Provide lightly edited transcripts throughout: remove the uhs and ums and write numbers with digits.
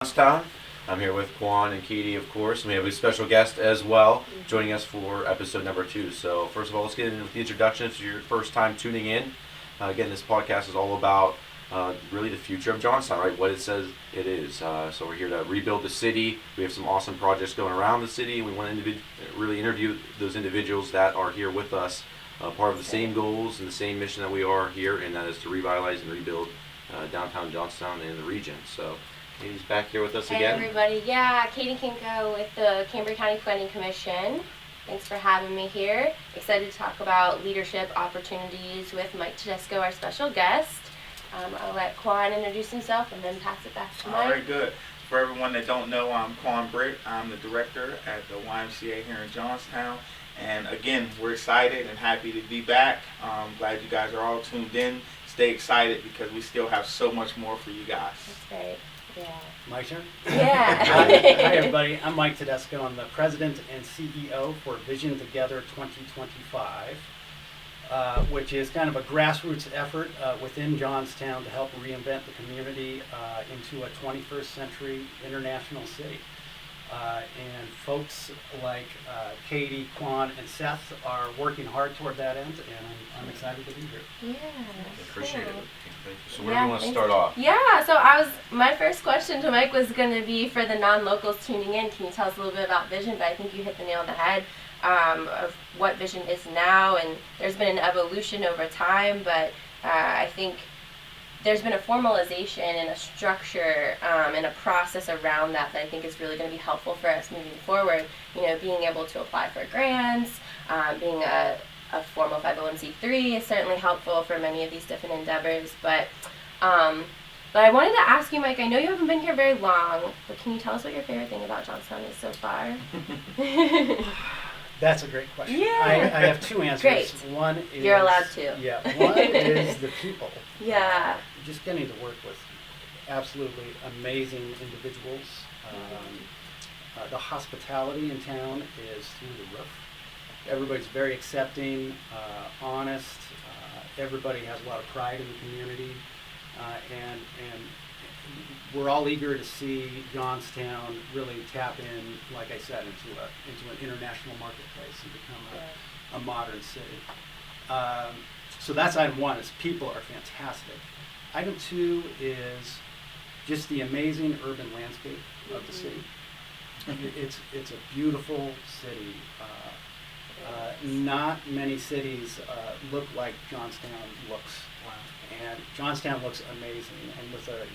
Johnstown. I'm here with Quan and Katie, of course, and we have a special guest as well joining us for episode number 2. So, first of all, let's get into the introduction. If you're your first time tuning in, again, this podcast is all about really the future of Johnstown, right? What it says it is. So, we're here to rebuild the city. We have some awesome projects going around the city, and we want to really interview those individuals that are here with us, part of the same goals and the same mission that we are here, and that is to revitalize and rebuild downtown Johnstown and the region. So, Katie's back here with us Hey again. everybody, yeah, Katie Kinko with the Cambria County Planning Commission. Thanks for having me here. Excited to talk about leadership opportunities with Mike Tedesco, our special guest. I'll let Quan introduce himself and then pass it back to Mike. All right, good. For everyone that don't know, I'm Quan. I'm the director at the YMCA here in Johnstown. And again, we're excited and happy to be back. Glad you guys are all tuned in. Stay excited because we still have so much more for you guys. That's right. Yeah. My turn? Yeah. Hi everybody. I'm Mike Tedesco. I'm the president and CEO for Vision Together 2025, which is kind of a grassroots effort within Johnstown to help reinvent the community into a 21st century international city. And folks like Katie, Quan, and Seth are working hard toward that end, and I'm excited to be here. Yeah. Appreciate cool. it. So where do you want to start off? Yeah, so my first question to Mike was going to be for the non-locals tuning in. Can you tell us a little bit about Vision? But I think you hit the nail on the head of what Vision is now, and there's been an evolution over time, but I think there's been a formalization and a structure and a process around that I think is really going to be helpful for us moving forward. You know, being able to apply for grants, being a formal 501c3 is certainly helpful for many of these different endeavors. But I wanted to ask you, Mike, I know you haven't been here very long, but can you tell us what your favorite thing about Johnstown is so far? That's a great question. Yeah. I have two answers. Great. One is... You're allowed to. Yeah. One is the people. Yeah. Just getting to work with absolutely amazing individuals. The hospitality in town is through the roof. Everybody's very accepting, honest. Everybody has a lot of pride in the community, and we're all eager to see Johnstown really tap in, like I said, into an international marketplace and become a modern city. So that's item one. Is people are fantastic. Item two is just the amazing urban landscape of the city. It's a beautiful city. Not many cities look like Johnstown looks. Wow. And Johnstown looks amazing, and with a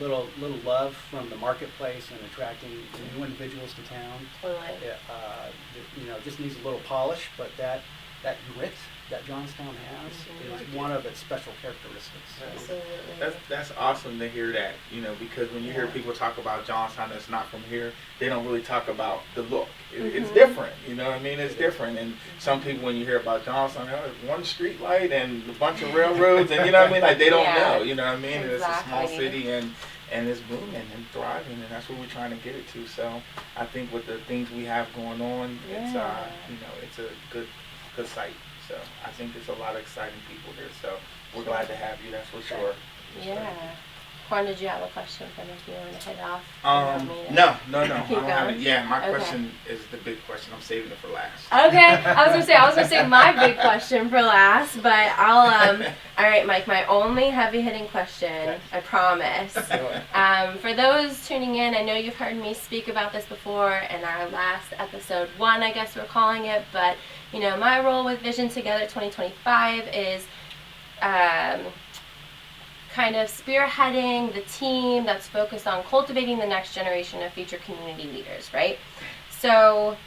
little love from the marketplace and attracting new individuals to town. Totally. Just needs a little polish, but that grit that Johnstown has is one of its special characteristics. Absolutely. That's awesome to hear that, because when you hear people talk about Johnstown that's not from here, they don't really talk about the look. It's different, you know what I mean? It's different. And some people, when you hear about Johnstown, one street light and a bunch of railroads, and you know what I mean? Like, they don't know, you know what I mean? Exactly. And it's a small city, and it's booming and thriving, and that's what we're trying to get it to. So I think with the things we have going on, it's it's a good site. So I think there's a lot of exciting people here. So we're glad to have you. That's for sure. Yeah. Quan, did you have a question for me if you want to hit off? No. I don't Keep have it. going? Yeah, my Okay. question is the big question. I'm saving it for last. Okay, I was gonna say my big question for last, but I'll all right, Mike, my only heavy hitting question, I promise. For those tuning in, I know you've heard me speak about this before in our last episode 1, I guess we're calling it, but my role with Vision Together 2025 is kind of spearheading the team that's focused on cultivating the next generation of future community leaders, right? So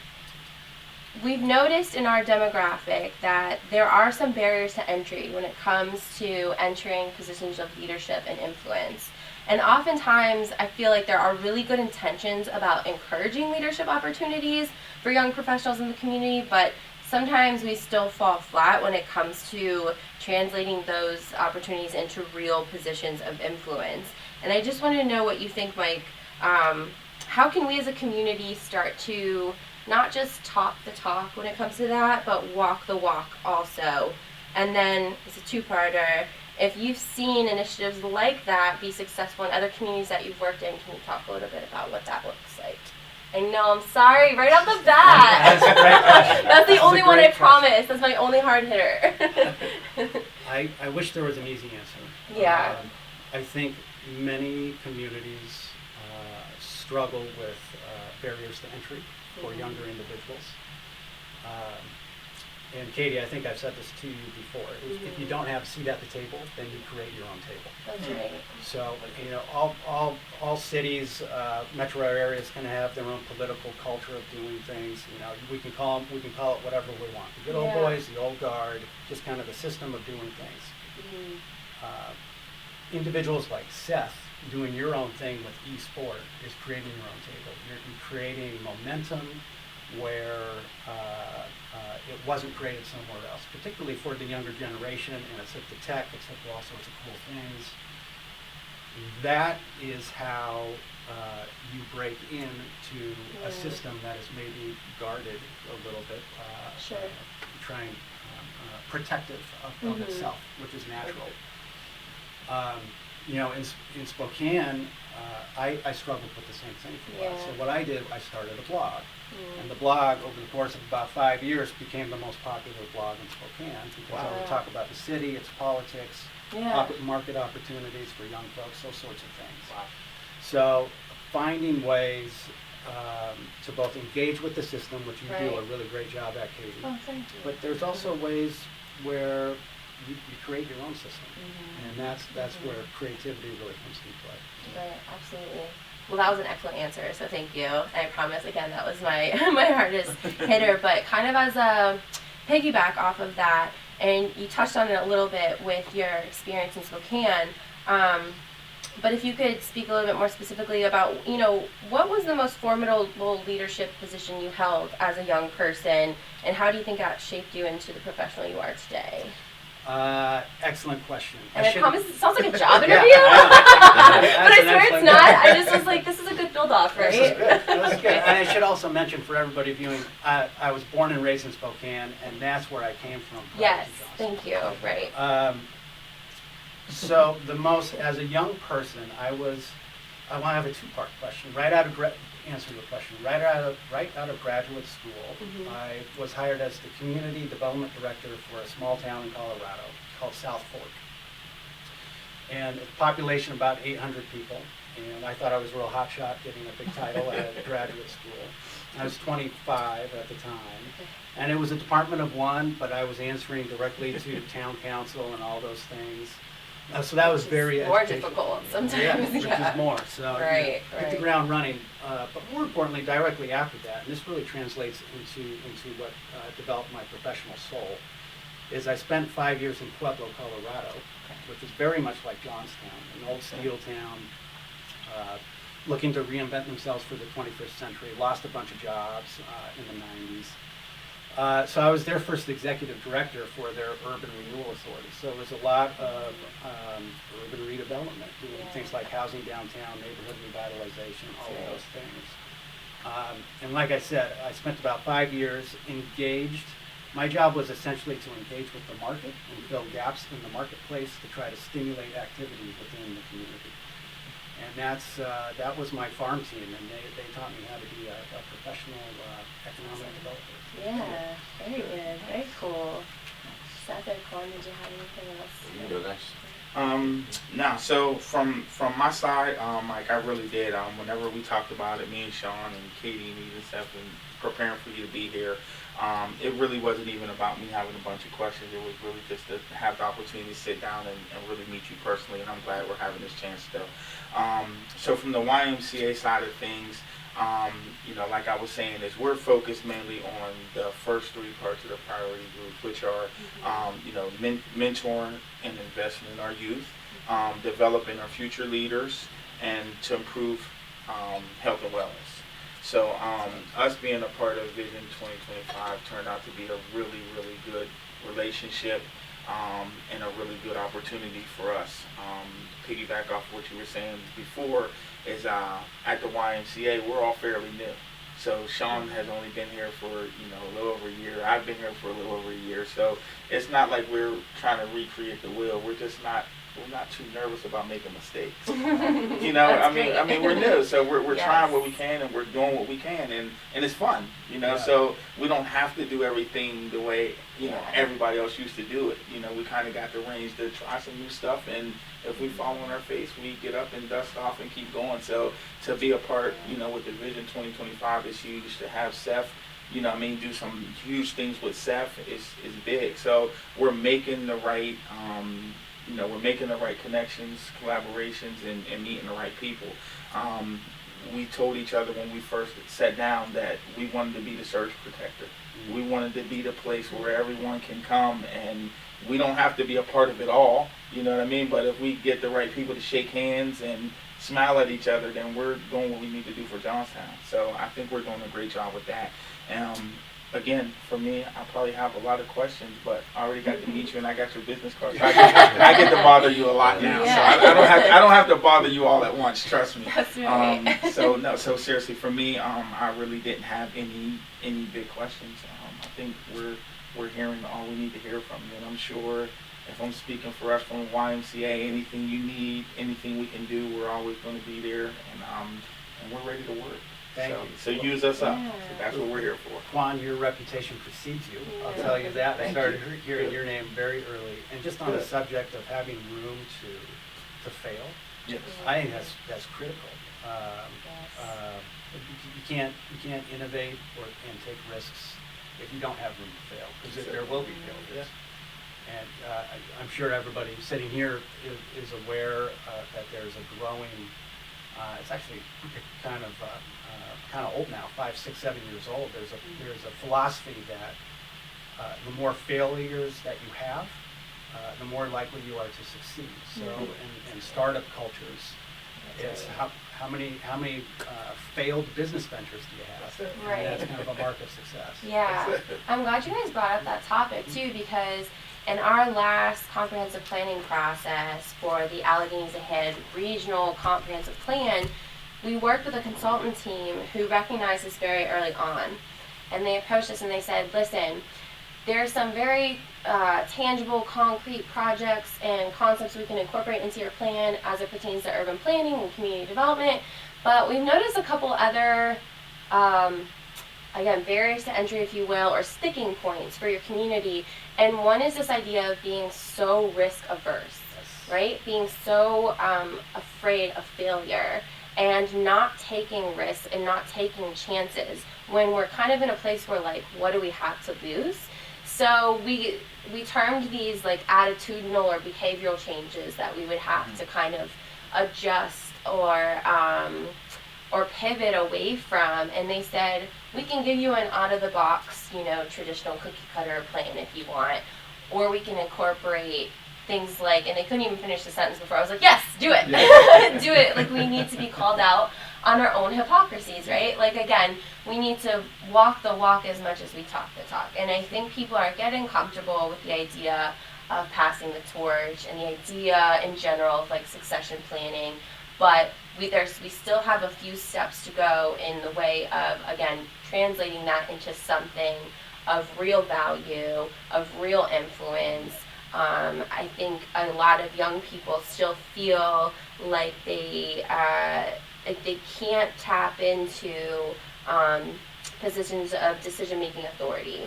we've noticed in our demographic that there are some barriers to entry when it comes to entering positions of leadership and influence. And oftentimes I feel like there are really good intentions about encouraging leadership opportunities for young professionals in the community, but sometimes we still fall flat when it comes to translating those opportunities into real positions of influence. And I just want to know what you think, Mike. How can we as a community start to not just talk the talk when it comes to that, but walk the walk also? And then it's a two-parter. if you've seen initiatives like that be successful in other communities that you've worked in, can you talk a little bit about what that looks like? I know, I'm sorry, right off the bat. That's a great question. That's the only one I Great question. promise. That's my only hard hitter. I wish there was an easy answer. Yeah. I think many communities struggle with barriers to entry for younger individuals. And Katie, I think I've said this to you before. If you don't have a seat at the table, then you create your own table. That's right. So, all cities, metro areas can have their own political culture of doing things. We can call it whatever we want. The good old boys, the old guard, just kind of a system of doing things. Individuals like Seth doing your own thing with e-sport is creating your own table. You're creating momentum where it wasn't created somewhere else, particularly for the younger generation, and it's at the tech, it's at all sorts of cool things. That is how you break into a system that is maybe guarded a little bit, trying protective of itself, which is natural. In Spokane, I struggled with the same thing for a while. So what I did, I started a blog. And the blog, over the course of about 5 years, became the most popular blog in Spokane because I would talk about the city, its politics, market opportunities for young folks, those sorts of things. Wow. So finding ways to both engage with the system, which you do a really great job at, Katie. Oh, thank you. But there's also ways where you create your own system, and that's where creativity really comes into play. Right, absolutely. Well, that was an excellent answer, so thank you. I promise, again, that was my my hardest hitter, but kind of as a piggyback off of that, and you touched on it a little bit with your experience in Spokane, but if you could speak a little bit more specifically about, what was the most formidable leadership position you held as a young person, and how do you think that shaped you into the professional you are today? Excellent question. And I promise it sounds like a job interview, but I swear it's not. I just was like, this is a good build-off, right? This is good. This is good. And I should also mention for everybody viewing, I was born and raised in Spokane, and that's where I came from. Yes, thank you. Right. So as a young person, I want to have a two-part question. Answer your question. Right out of graduate school, I was hired as the community development director for a small town in Colorado called South Fork, and a population about 800 people. And I thought I was a real hotshot getting a big title at graduate school. I was 25 at the time, and it was a department of one, but I was answering directly to town council and all those things. So that was very more difficult sometimes. Which is more. So hit the ground running. But more importantly, directly after that, and this really translates into what developed my professional soul, is I spent 5 years in Pueblo, Colorado, which is very much like Johnstown, an old steel town, looking to reinvent themselves for the 21st century. Lost a bunch of jobs in the 90s. So I was their first executive director for their urban renewal authority. So it was a lot of urban redevelopment, doing things like housing downtown, neighborhood revitalization, all of those things. And like I said, I spent about 5 years engaged. My job was essentially to engage with the market and fill gaps in the marketplace to try to stimulate activity within the community. And that was my farm team, and they taught me how to be a professional economic developer. Yeah, very good, very cool. Seth or Quan, did you have anything else? You can go next. No, so from my side, like I really did. Whenever we talked about it, me and Sean and Katie and even Seth and preparing for you to be here, it really wasn't even about me having a bunch of questions. It was really just to have the opportunity to sit down and really meet you personally, and I'm glad we're having this chance still. So from the YMCA side of things, like I was saying, is we're focused mainly on the first three parts of the priority group, which are, mentoring and investing in our youth, developing our future leaders, and to improve health and wellness. So us being a part of Vision 2025 turned out to be a really, really good relationship and a really good opportunity for us. Piggyback off what you were saying before is at the YMCA, we're all fairly new. So Sean has only been here for a little over a year. I've been here for a little over a year. So it's not like we're trying to recreate the wheel. We're just not we're not too nervous about making mistakes. You know, I mean, we're new, so we're Yes. trying what we can and we're doing what we can, and it's fun, you know. Yeah. So we don't have to do everything the way you know Yeah. everybody else used to do it. You know, we kind of got the range to try some new stuff, and if we fall on our face, we get up and dust off and keep going. So to be a part, you know, with the Vision 2025 is huge. To have Seth, you know, do some huge things with Seth is big. So we're making the right. You know, we're making the right connections, collaborations, and meeting the right people. We told each other when we first sat down that we wanted to be the surge protector. We wanted to be the place where everyone can come, and we don't have to be a part of it all, you know what I mean? But if we get the right people to shake hands and smile at each other, then we're doing what we need to do for Johnstown. So I think we're doing a great job with that. Again, for me, I probably have a lot of questions, but I already got to meet you and I got your business card. So I get to bother you a lot now. Yeah. So I don't have to bother you all at once. Trust me. That's right. So seriously, for me, I really didn't have any big questions. I think we're hearing all we need to hear from you, and I'm sure if I'm speaking for us from YMCA, anything you need, anything we can do, we're always going to be there, and we're ready to work. Thank So you. use us up. Yeah. So that's what we're here for. Quan, your reputation precedes you. I'll Yeah. tell you that. I Thank started you. hearing Good. your name very early. And just on the Good. subject of having room to fail, Yes. I think that's critical. You can't innovate and take risks if you don't have room to fail, because there will be failures. And I'm sure everybody sitting here is aware that there's a growing. It's actually kind of old now, 5, 6, 7 years old. There's a philosophy that the more failures that you have, the more likely you are to succeed. So in startup cultures, it's how many failed business ventures do you have? That's it. Right. And that's kind of a mark of success. Yeah, That's it. I'm glad you guys brought up that topic too, because in our last comprehensive planning process for the Alleghenies Ahead Regional Comprehensive Plan, we worked with a consultant team who recognized this very early on. And they approached us and they said, listen, there's some very tangible, concrete projects and concepts we can incorporate into your plan as it pertains to urban planning and community development, but we've noticed a couple other again, barriers to entry, if you will, or sticking points for your community. And one is this idea of being so risk averse, right? Being so afraid of failure and not taking risks and not taking chances when we're kind of in a place where, like, what do we have to lose? So we termed these like attitudinal or behavioral changes that we would have to kind of adjust or pivot away from. And they said, we can give you an out-of-the-box, traditional cookie-cutter plan if you want, or we can incorporate things like, and they couldn't even finish the sentence before I was like, yes, do it. Yeah. Do it. Like, we need to be called out on our own hypocrisies, right? Like, again, we need to walk the walk as much as we talk the talk. And I think people are getting comfortable with the idea of passing the torch and the idea in general of, like, succession planning. But we still have a few steps to go in the way of, again, translating that into something of real value, of real influence. I think a lot of young people still feel like they can't tap into positions of decision-making authority.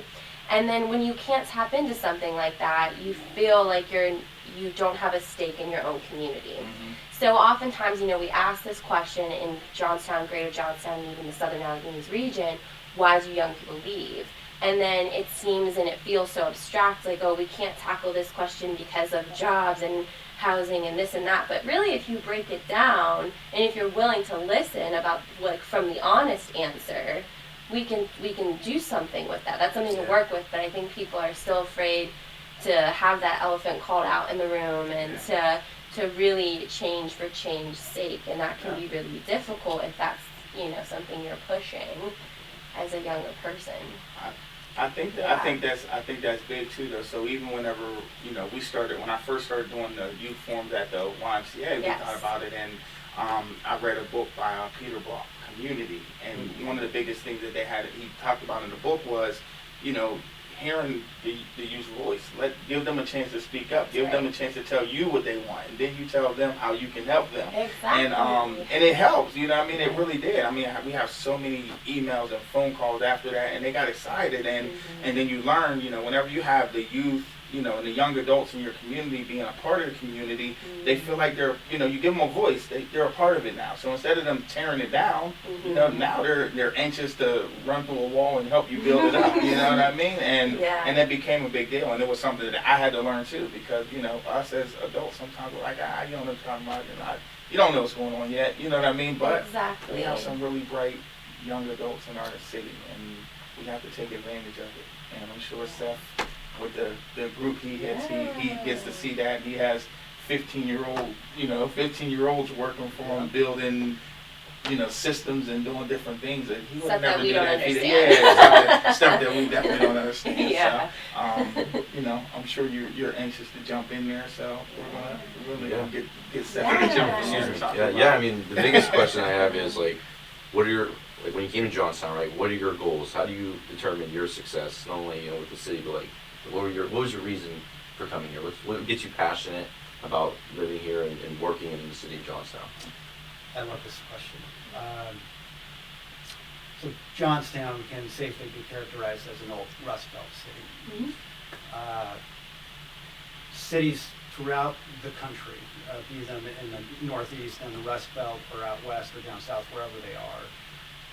And then when you can't tap into something like that, you feel like you don't have a stake in your own community. Mm-hmm. So oftentimes, we ask this question in Johnstown, Greater Johnstown, and even the Southern Alleghenies region, why do young people leave? And then it seems and it feels so abstract, like, oh, we can't tackle this question because of jobs and housing and this and that. But really, if you break it down, and if you're willing to listen about, like, from the honest answer, we can do something with that. That's something to work with, but I think people are still afraid to have that elephant called out in the room and to really change for change's sake, and that can be really difficult if that's something you're pushing as a younger person. I think that's big too, though. So even whenever when I first started doing the youth forums at the YMCA, we thought about it, and I read a book by Peter Block, Community, and one of the biggest things that he talked about in the book was, hearing the youth voice. Give them a chance to speak up. Give them a chance to tell you what they want, and then you tell them how you can help them. Exactly. And it helps. You know what I mean? It really did. I mean, we have so many emails and phone calls after that, and they got excited. And then you learn, you know, whenever you have the youth, you know, and the young adults in your community being a part of the community, they feel like they're, you know, you give them a voice, they're a part of it now. So instead of them tearing it down, you know, now they're anxious to run through a wall and help you build it up. You know what I mean? And that became a big deal, and it was something that I had to learn too, because, you know, us as adults sometimes we're like, you don't know what you're talking about, you don't know what's going on yet. You know what I mean? But we have some really bright young adults in our city, and we have to take advantage of it. And I'm sure Seth, with the group he hits, he gets to see that. He has 15-year-olds working for him, building, you know, systems and doing different things that he would never do that. Stuff that we definitely don't understand. Yeah. So, you know, I'm sure you're anxious to jump in there. So we're gonna get Seth to jump in there. Yeah. I mean, the biggest question I have is like, what are your when you came to Johnstown, right? What are your goals? How do you determine your success, not only, you know, with the city, but like, what was your reason for coming here? What gets you passionate about living here and working in the city of Johnstown? I love this question. So Johnstown can safely be characterized as an old Rust Belt city. Cities throughout the country, be them in the Northeast and the Rust Belt or out west or down south, wherever they are,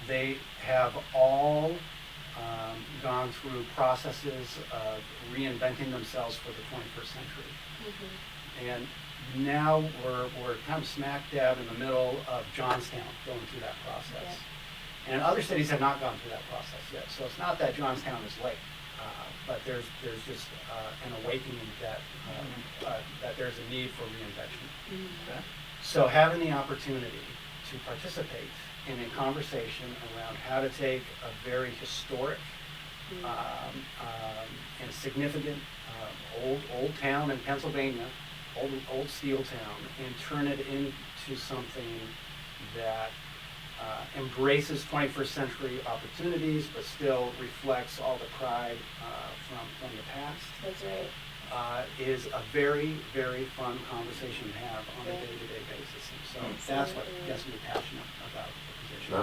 they have all gone through processes of reinventing themselves for the 21st century. And now we're kind of smack dab in the middle of Johnstown going through that process. And other cities have not gone through that process yet. So it's not that Johnstown is late, but there's just an awakening that there's a need for reinvention. Okay? So having the opportunity to participate in a conversation around how to take a very historic and significant old town in Pennsylvania, old steel town, and turn it into something that embraces 21st century opportunities, but still reflects all the pride from the past. That's right. Is a very, very fun conversation to have on a day-to-day basis. And so that's what gets me passionate about the position. No,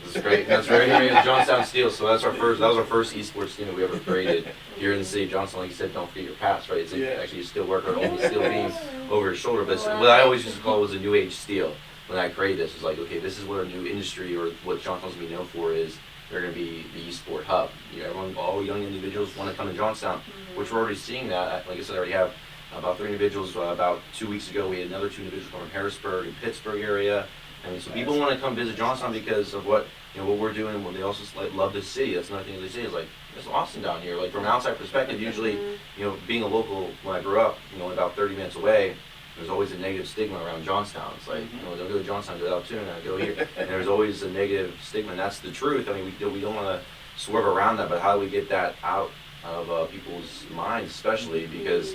that's great. That's very Johnstown Steel. So that was our first esports team that we ever created here in the city of Johnstown. Like you said, don't forget your past, right? It's actually a steel worker holding the steel beam over his shoulder. But what I always used to call it was a new age steel. When I created this, it was like, okay, this is what our new industry, or what Johnstown's going to be known for, is they're going to be the esport hub. You know, all young individuals want to come to Johnstown, which we're already seeing that. Like I said, I already have about 3 individuals. About 2 weeks ago, we had another 2 individuals from Harrisburg and Pittsburgh area. I mean, so people want to come visit Johnstown because of what we're doing, and what they also love the city. That's another thing they say is like, it's awesome down here. Like from an outside perspective, usually, being a local, when I grew up, about 30 minutes away, there's always a negative stigma around Johnstown. It's like, don't go to Johnstown, go to Altoona, go here. And there's always a negative stigma, and that's the truth. I mean, we don't want to swerve around that, but how do we get that out of people's minds, especially because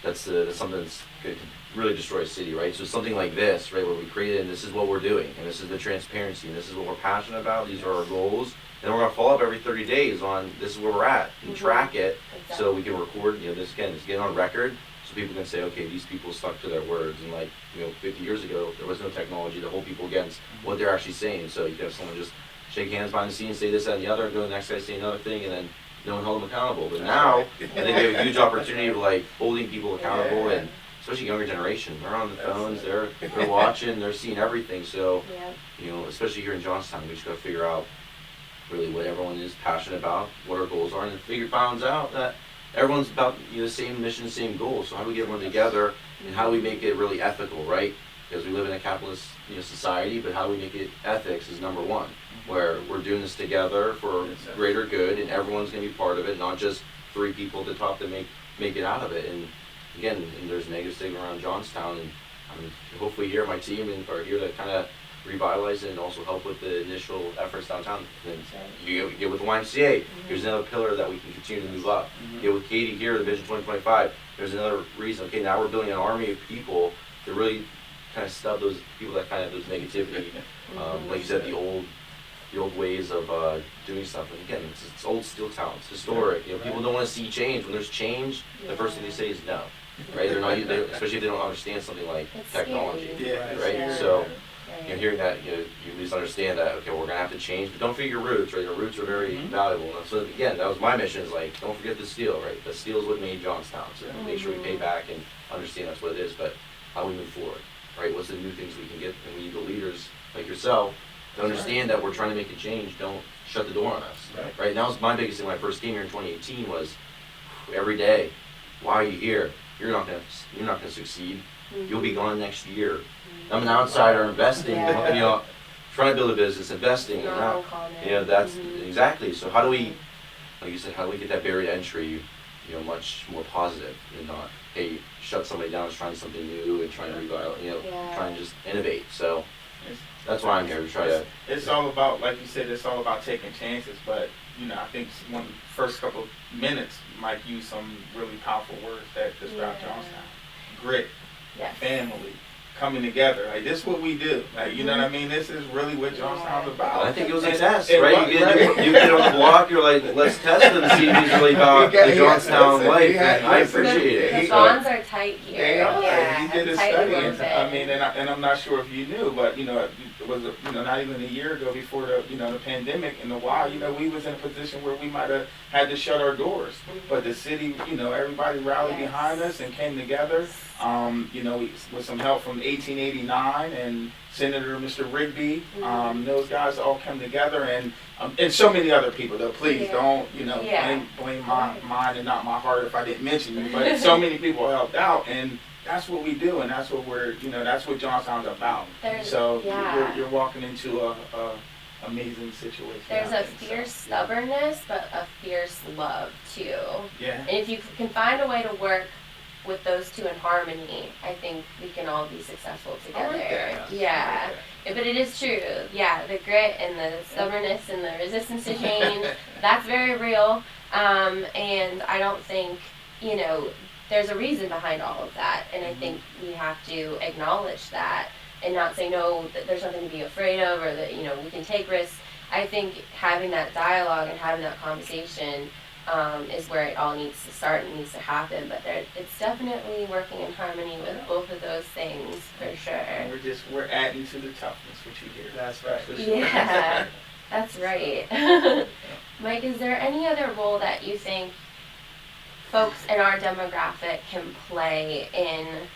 that's something that's could really destroy a city, right? So something like this, right, where we created, and this is what we're doing, and this is the transparency, and this is what we're passionate about, these are our goals, and we're going to follow up every 30 days on this is where we're at, and track it, so we can record, this again, just get on record, so people can say, okay, these people stuck to their words, and 50 years ago, there was no technology to hold people against what they're actually saying, so you can have someone just shake hands behind the scenes, say this, that, and the other, go to the next guy, say another thing, and then no one held them accountable. But now, I think we have a huge opportunity of holding people accountable, and especially younger generation. They're on the phones, they're watching, they're seeing everything. So, especially here in Johnstown, we just got to figure out really what everyone is passionate about, what our goals are, and then finds out that everyone's about the same mission, same goal. So how do we get everyone together, and how do we make it really ethical, right? Because we live in a capitalist society, but how do we make it ethics is number one, where we're doing this together for greater good, and everyone's going to be part of it, not just 3 people at the top that make it out of it. And again, there's negative stigma around Johnstown, and hopefully here my team are here to kind of revitalize it and also help with the initial efforts downtown. And you get with the YMCA, here's another pillar that we can continue to move up. Get with Katie here, the Vision 2025, there's another reason. Okay, now we're building an army of people to really kind of stub those people that kind of those negativity. Like you said, the old the old ways of doing something. Again, it's old steel town. It's historic. You know, people don't want to see change. When there's change, the first thing they say is no. Right? They're not, especially if they don't understand something like It's technology. scary. Right? Yeah. So, Right. hearing that, you at least understand that, okay, we're gonna have to change, but don't forget your roots, right? Your roots are very valuable. And so again, that was my mission, is like, don't forget the steel, right? The steel is what made Johnstown. So make sure we pay back and understand that's what it is, but how we move forward, right? What's the new things we can get? And we need the leaders like yourself to understand that we're trying to make a change. Don't shut the door on us, right? And that was my biggest thing when I first came here in 2018 was every day, why are you here? You're not gonna succeed. You'll be gone next year. I'm an outsider investing, trying to build a business, investing, that's exactly. So how do we, like you said, how do we get that barrier to entry, much more positive and not, hey, shut somebody down, is trying something new and trying to trying to just innovate. So that's why I'm here, to try to. It's all about, like you said, it's all about taking chances. But I think one of the first couple minutes Mike used some really powerful words that describe Johnstown: grit, family, coming together. Like, this is what we do. Like, you know what I mean? This is really what Johnstown's about. I think it was a test, right? You get on the block, you're like, let's test them and see if he's really about the Johnstown life. And I appreciate it. The bonds are tight here. They are. Yeah, He did a study, and I'm not sure if you knew, but it was not even a year ago before the pandemic and the wild. We was in a position where we might have had to shut our doors, but the city, everybody rallied behind us and came together. With some help from 1889 and Senator Mr. Rigby, those guys all come together, and so many other people. Though, please don't blame mine and not my heart if I didn't mention you. But so many people helped out, and that's what we do, and that's what that's what Johnstown's about. You're walking into a amazing situation. There's a fierce stubbornness, but a fierce love too. Yeah. And if you can find a way to work with those two in harmony, I think we can all be successful together. Yeah. But it is true. Yeah, the grit and the stubbornness and the resistance to change, that's very real. And I don't think, there's a reason behind all of that. And I think we have to acknowledge that and not say, no, that there's nothing to be afraid of, or that, we can take risks. I think having that dialogue and having that conversation is where it all needs to start and needs to happen. But it's definitely working in harmony with both of those things, for sure. And we're adding to the toughness, which you hear. That's right. Yeah, that's right. Mike, is there any other role that you think folks in our demographic can play in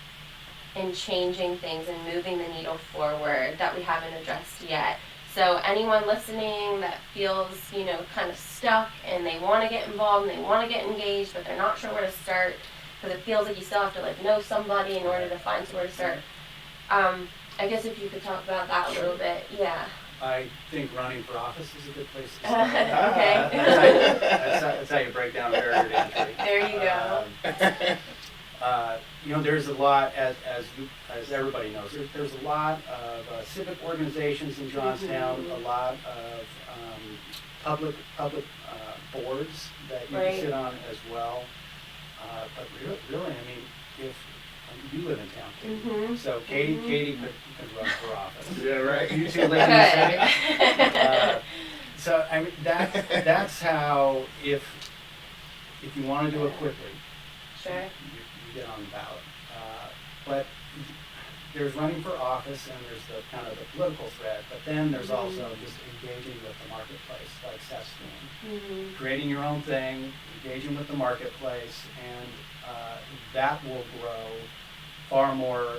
changing things and moving the needle forward that we haven't addressed yet? So anyone listening that feels, kind of stuck and they want to get involved and they want to get engaged, but they're not sure where to start because it feels like you still have to know somebody in order to find where to start. I guess if you could talk about that a little bit, yeah. I think running for office is a good place to start. Okay. That's how you break down a barrier to entry. There you go. There's a lot, as everybody knows, there's a lot of civic organizations in Johnstown, a lot of public boards that you can sit on as well. But really, if you live in town too, so Katie could run for office. Yeah, right. You two live in the city. So that's how, if you want to do it quickly, sure, you get on the ballot. But there's running for office, and there's the kind of the political threat, but then there's also just engaging with the marketplace, like Seth's doing. Creating your own thing, engaging with the marketplace, and that will grow far more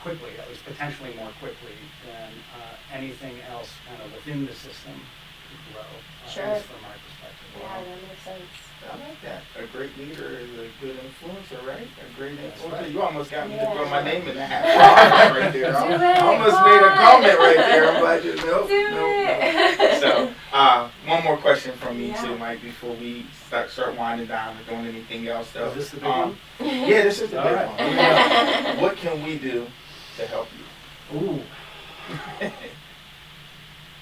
quickly, at least potentially more quickly than anything else kind of within the system to grow, at least from my perspective. Yeah, that makes sense. I like that. A great leader is a good influencer, right? A great influencer. Right. You almost got me to throw my name in the hat right there. I almost made a Quan. comment right there. I'm glad you know. Do it. So, one more question from me too, Mike, before we start winding down or doing anything else. Though. Is this the big one? Yeah, this is the big All one. right. What can we do to help you? Ooh.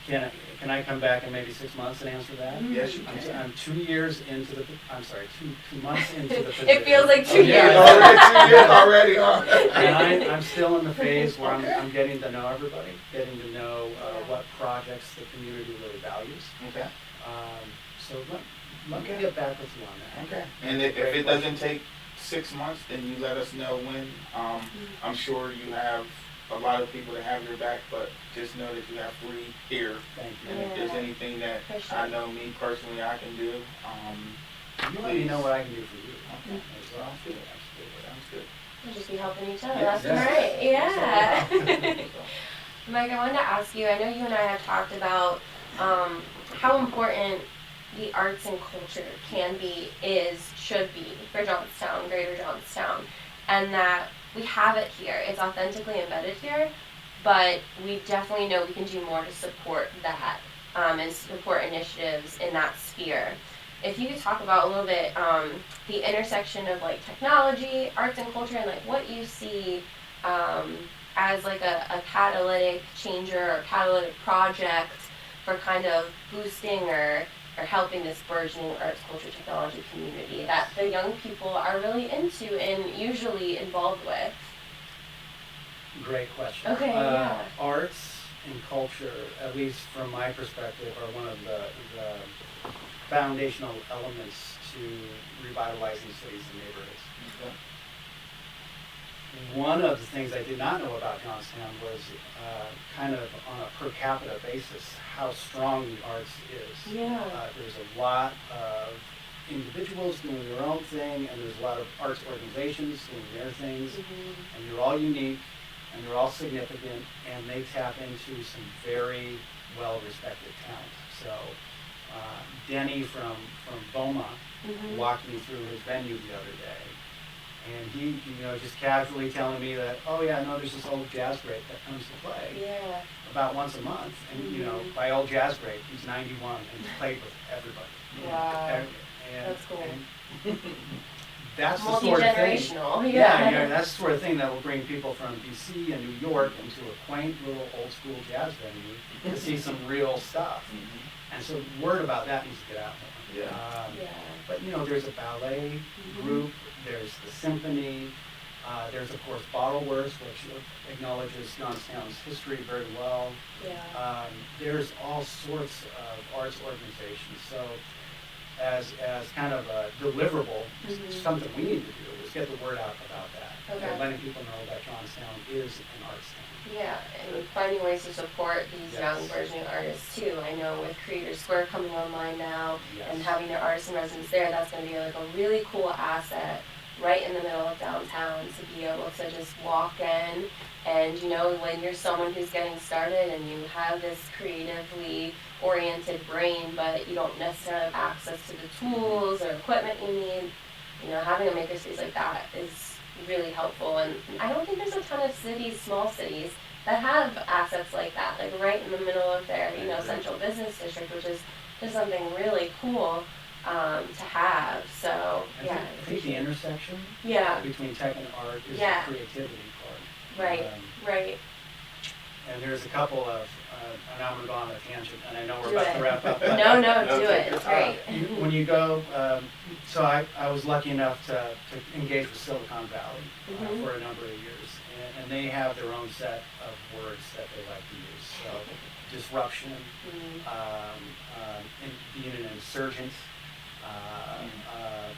Can Can I come back in maybe 6 months and answer that? Yes, you can. I'm 2 years into the, I'm sorry, two months into the position. It feels like 2 Oh, yeah. years. Already 2 years already, huh? And I'm still in the phase where I'm getting to know everybody, getting to know what projects the community really values. Okay. So let me get back with you on that. Okay. And if it doesn't take 6 months, then you let us know when. I'm sure you have a lot of people that have your back, but just know that you have free here. Thank you. And if there's anything that For sure. I know me personally I can do, You let me know what I can do for you. Okay. As well. Sounds good. Absolutely. Sounds good. We'll just be helping each other. Yeah, That's yeah. right. Yeah. Mike, I wanted to ask you, I know you and I have talked about how important the arts and culture can be, should be for Johnstown, Greater Johnstown, and that we have it here. It's authentically embedded here, but we definitely know we can do more to support that and support initiatives in that sphere. If you could talk about a little bit the intersection of like technology, arts and culture, and like what you see as like a catalytic changer or catalytic project for kind of boosting or helping this burgeoning arts, culture, technology community that the young people are really into and usually involved with. Great question. Okay, yeah. Arts and culture, at least from my perspective, are one of the foundational elements to revitalizing cities and neighborhoods. Okay. One of the things I did not know about Johnstown was kind of on a per capita basis how strong the arts is. Yeah. There's a lot of individuals doing their own thing, and there's a lot of arts organizations doing their things, and they're all unique, and they're all significant, and they tap into some very well-respected talent. So Denny from BOMA walked me through his venue the other day. And he, just casually telling me that, oh yeah, no, there's this old jazz great that comes to play about once a month. And, by old jazz great, he's 91 and he's played with everybody. Wow. And That's cool. And that's the sort of thing. Multi-generational. Yeah, that's the sort of thing that will bring people from DC and New York into a quaint little old school jazz venue to see some real stuff. And so word about that needs to get out more. But there's a ballet group, there's the symphony, there's of course Bottle Works, which acknowledges Johnstown's history very well. There's all sorts of arts organizations. So as kind of a deliverable, something we need to do is get the word out about that. Okay. Letting people know that Johnstown is an arts town. Yeah, and finding ways to support these young burgeoning artists too. I know with Creator Square coming online now and having their artists in residence there, that's going to be like a really cool asset right in the middle of downtown to be able to just walk in and, when you're someone who's getting started and you have this creatively oriented brain, but you don't necessarily have access to the tools or equipment you need, having a makerspace like that is really helpful. And I don't think there's a ton of cities, small cities, that have assets like that, like right in the middle of their, central business district, which is just something really cool to have. So, I think the intersection between tech and art is the creativity part. Right. And there's a couple of, and I'm going to go on a tangent, and I know we're about to wrap up. No, do it. It's great. When you go, so I was lucky enough to engage with Silicon Valley for a number of years, and they have their own set of words that they like to use. So disruption, being an insurgent,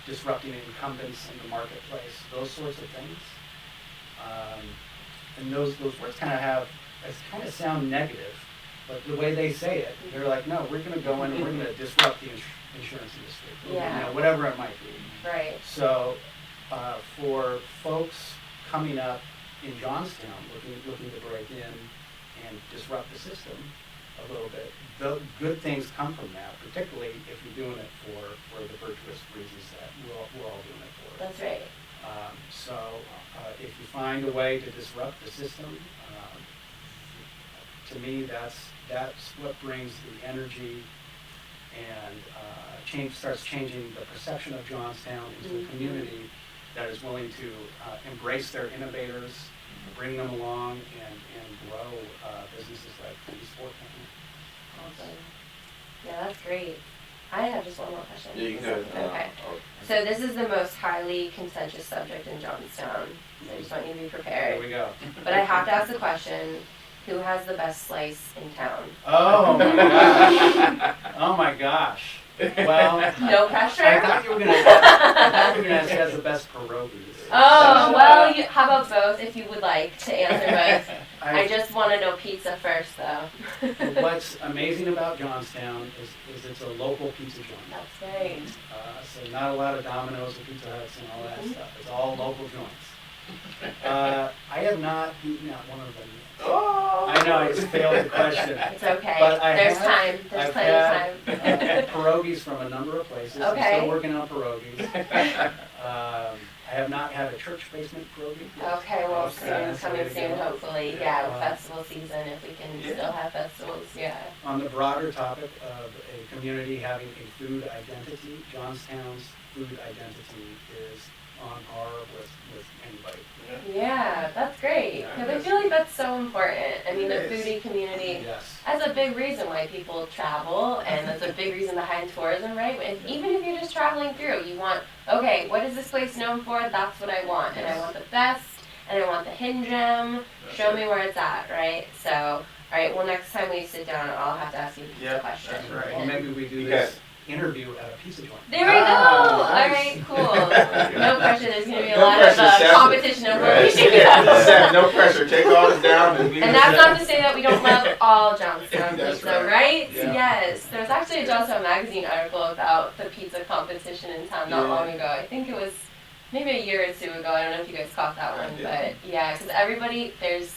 disrupting incumbents in the marketplace, those sorts of things. And those words kind of sound negative, but the way they say it, they're like, no, we're going to go in and we're going to disrupt the insurance industry, whatever it might be. Right. So for folks coming up in Johnstown looking to break in and disrupt the system a little bit, the good things come from that, particularly if you're doing it for the virtuous reasons that we're all doing it for. That's right. So if you find a way to disrupt the system, to me that's what brings the energy and starts changing the perception of Johnstown into a community that is willing to embrace their innovators, bring them along, and grow businesses like these four. Awesome. Yeah, that's great. I have just one more question. Yeah, you can go. Okay. So this is the most highly contentious subject in Johnstown. So I just want you to be There prepared. we go. But I have to ask the question, who has the best slice in town? Oh my gosh. Oh my gosh. Well, No pressure? I thought you were gonna ask who has the best pierogies. Oh, well, how about both if you would like to answer both? I just want to know pizza first, though. What's amazing about Johnstown is it's a local pizza joint. That's right. So not a lot of Domino's or Pizza Huts and all that stuff. It's all local joints. I have not eaten at one of them yet. Oh, I know, I just failed the question. It's okay. But There's time. There's plenty of time. I've had pierogies from a number of places. I'm Okay. still working on pierogies. I have not had a church basement pierogi yet. Okay, well, Okay, soon, that's the way coming to soon, go. hopefully. Yeah, with festival season, if we can Yeah. still have festivals, yeah. On the broader topic of a community having a food identity, Johnstown's food identity is on par with anybody. Yeah, that's great. Because I feel like that's so important. I mean, the It is. foodie community, Yes. that's a big reason why people travel, and that's a big reason behind tourism, right? Even if you're just traveling through, you want, okay, what is this place known for? That's what I want. And I want the best, and I want the hidden gem. Show me where it's at, right? So, all right, well, next time we sit down, I'll have to ask you a pizza Yeah, question. that's right. Well, And- maybe we do You this interview at a pizza joint. There we go. Ah, All nice. right, cool. No pressure. There's gonna be a No lot of pressure, Seth. competition over Right. pizza. Yeah, Seth, no pressure. Take all this down and And that's not to say that we don't love all Johnstown That's pizza, right. right? Yeah. Yes. There was actually a Johnstown magazine article about the pizza competition in town not Yeah. long ago. I think it was maybe a year or two ago. I don't know if you guys caught that one, I but didn't. yeah, because everybody there's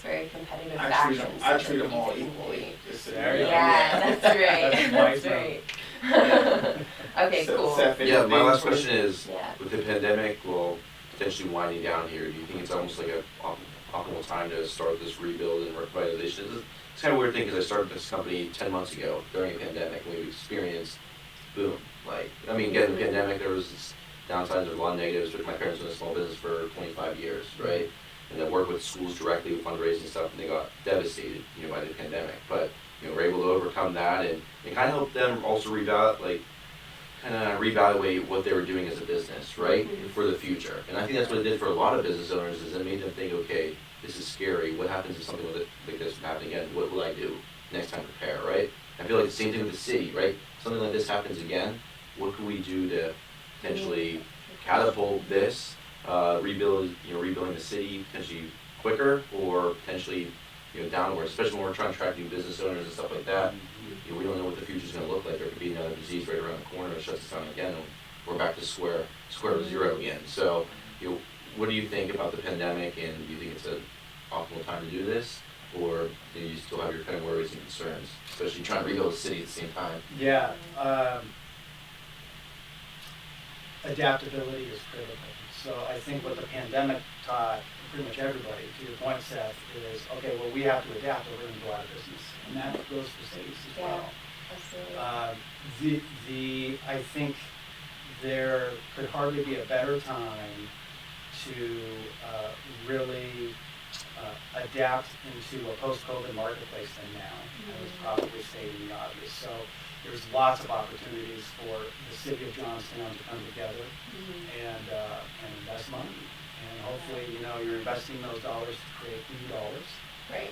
very competitive factions. I of treat the them all pizza equally. community. Just so There you you know. go. Yeah, that's right. That's That's wise right. Yeah. Okay, So, cool. Seth, Yeah, my anything last for- question is, Yeah. with the pandemic, well, potentially winding down here, do you think it's almost like a optimal time to start this rebuild and revitalization? It's kind of a weird thing because I started this company 10 months ago during a pandemic, and we've experienced, boom, again, the pandemic, there was this downsides, there's a lot of negatives, but my parents were in a small business for 25 years, right? And then worked with schools directly with fundraising stuff, and they got devastated, by the pandemic. But, we're able to overcome that, and it kind of helped them also reevaluate what they were doing as a business, right, for the future. And I think that's what it did for a lot of business owners, is it made them think, okay, this is scary. What happens if something like this happens again? What will I do next time to prepare, right? I feel like the same thing with the city, right? Something like this happens again. What can we do to potentially catapult this, rebuilding the city potentially quicker, or potentially downward, especially when we're trying to attract new business owners and stuff like that. We don't know what the future's going to look like. There could be another disease right around the corner that shuts us down again, and we're back to square zero again. So, what do you think about the pandemic, and do you think it's an optimal time to do this, or do you still have your kind of worries and concerns, especially trying to rebuild the city at the same time? Yeah. Adaptability is critical. So I think what the pandemic taught pretty much everybody, to your point, Seth, is, okay, well, we have to adapt or we're going to go out of business. And that goes for cities as well. Absolutely. I think there could hardly be a better time to really adapt into a post-COVID marketplace than now. I was probably stating the obvious. So there's lots of opportunities for the city of Johnstown to come together and invest money. And hopefully, you're investing those dollars to create new dollars. Right.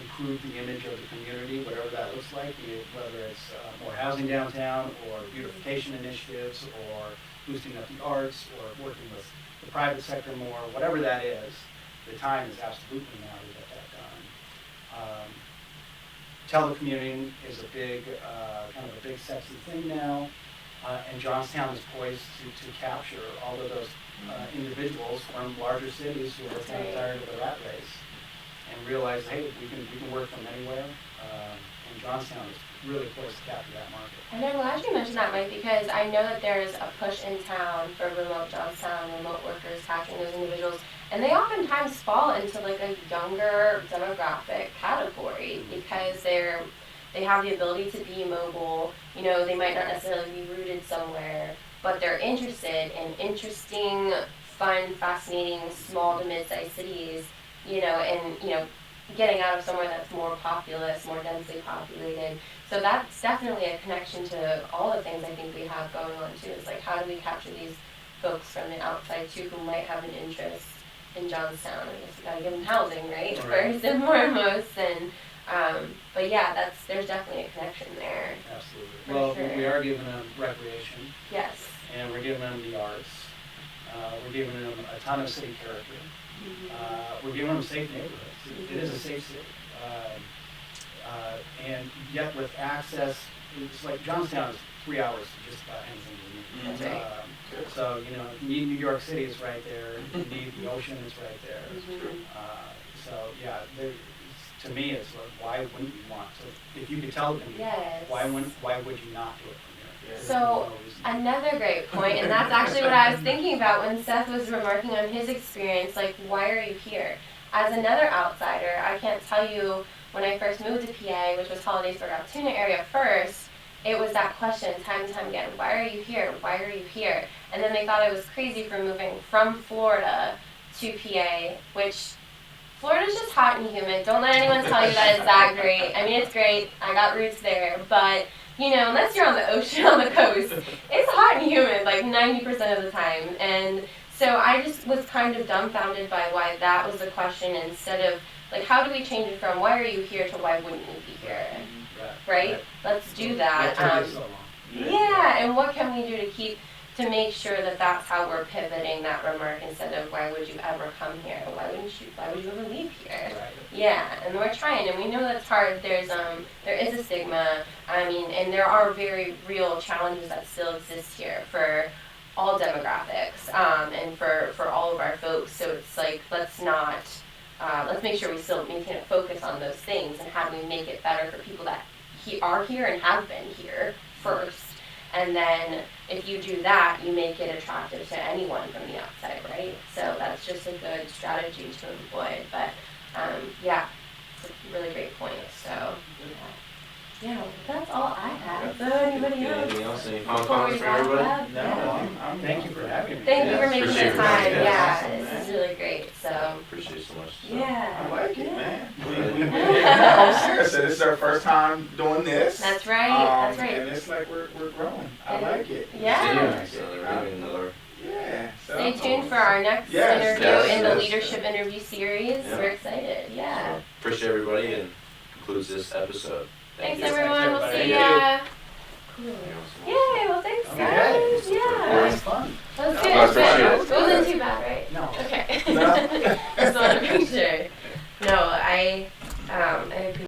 Improve the image of the community, whatever that looks like, whether it's more housing downtown, or beautification initiatives, or boosting up the arts, or working with the private sector more, whatever that is. The time is absolutely now to get that done. Telecommuting is a big, kind of a big sexy thing now, and Johnstown is poised to capture all of those individuals from larger cities who are kind of tired of the rat race, and realize, hey, we can work from anywhere, and Johnstown is really poised to capture that market. And I'm glad you mentioned that, Mike, because I know that there's a push in town for remote Johnstown, remote workers, capturing those individuals, and they oftentimes fall into like a younger demographic category because they have the ability to be mobile. They might not necessarily be rooted somewhere, but they're interested in interesting, fun, fascinating, small to mid-sized cities. getting out of somewhere that's more populous, more densely populated. So that's definitely a connection to all the things I think we have going on too. Is like, how do we capture these folks from the outside too who might have an interest in Johnstown? I guess we gotta give them housing, right? First and foremost. And but yeah, there's definitely a connection there. Absolutely. For Well, sure. we are giving them recreation, Yes. and we're giving them the arts. We're giving them a ton of city character. We're giving them safe neighborhoods. It is a safe city. And yet with access, it's like Johnstown is 3 hours to just about anything you need. That's right. So, you know, you need New York City is right there. You need the ocean is right there. So, yeah, to me, it's like, why wouldn't you want to? If you could tell them, Yes. why would you not do it from here? So another great point, and that's actually what I was thinking about when Seth was remarking on his experience, like, why are you here? As another outsider, I can't tell you, when I first moved to PA, which was Hollidaysburg, Altoona area first, it was that question time and time again, why are you here? Why are you here? And then they thought I was crazy for moving from Florida to PA, which Florida's just hot and humid. Don't let anyone tell you that it's that great. I mean, it's great. I got roots there, but you know, unless you're on the ocean, on the coast, it's hot and humid like 90% of the time. And so I just was kind of dumbfounded by why that was the question, instead of like, how do we change it from why are you here to why wouldn't you be here? Right? Let's do that. Yeah, and what can we do to make sure that that's how we're pivoting that remark, instead of why would you ever come here? Why would you ever leave here? Right. Yeah, and we're trying, and we know that's hard. There is a stigma. I mean, and there are very real challenges that still exist here for all demographics, and for all of our folks. So it's like, let's make sure we still maintain a focus on those things, and how do we make it better for people that are here and have been here first. And then if you do that, you make it attractive to anyone from the outside, right? So that's just a good strategy to employ. But yeah, it's a really great point. So yeah, that's all I have. So anybody else? Anything else? Any final Before comments we for wrap everybody? up? No, Yeah. I'm Thank you for having me. Thank you for Yes, making appreciate the it. time. Yes. Yeah, this is really great. So Appreciate it so much. So. yeah. I like it, Yeah. man. No, seriously, this is our first time doing this. That's right. That's right. And it's like we're growing. I like it. Yeah. So they're doing another. Yeah. So Stay tuned for our next Yes, interview in the yes. leadership interview series. Yeah. We're excited. Yeah. So appreciate everybody, and concludes this episode. Thanks, you. everyone. We'll everybody. see ya. Cool. Yay. Well, thanks, Okay. guys. That Yeah. was fun. That was I good. appreciate it.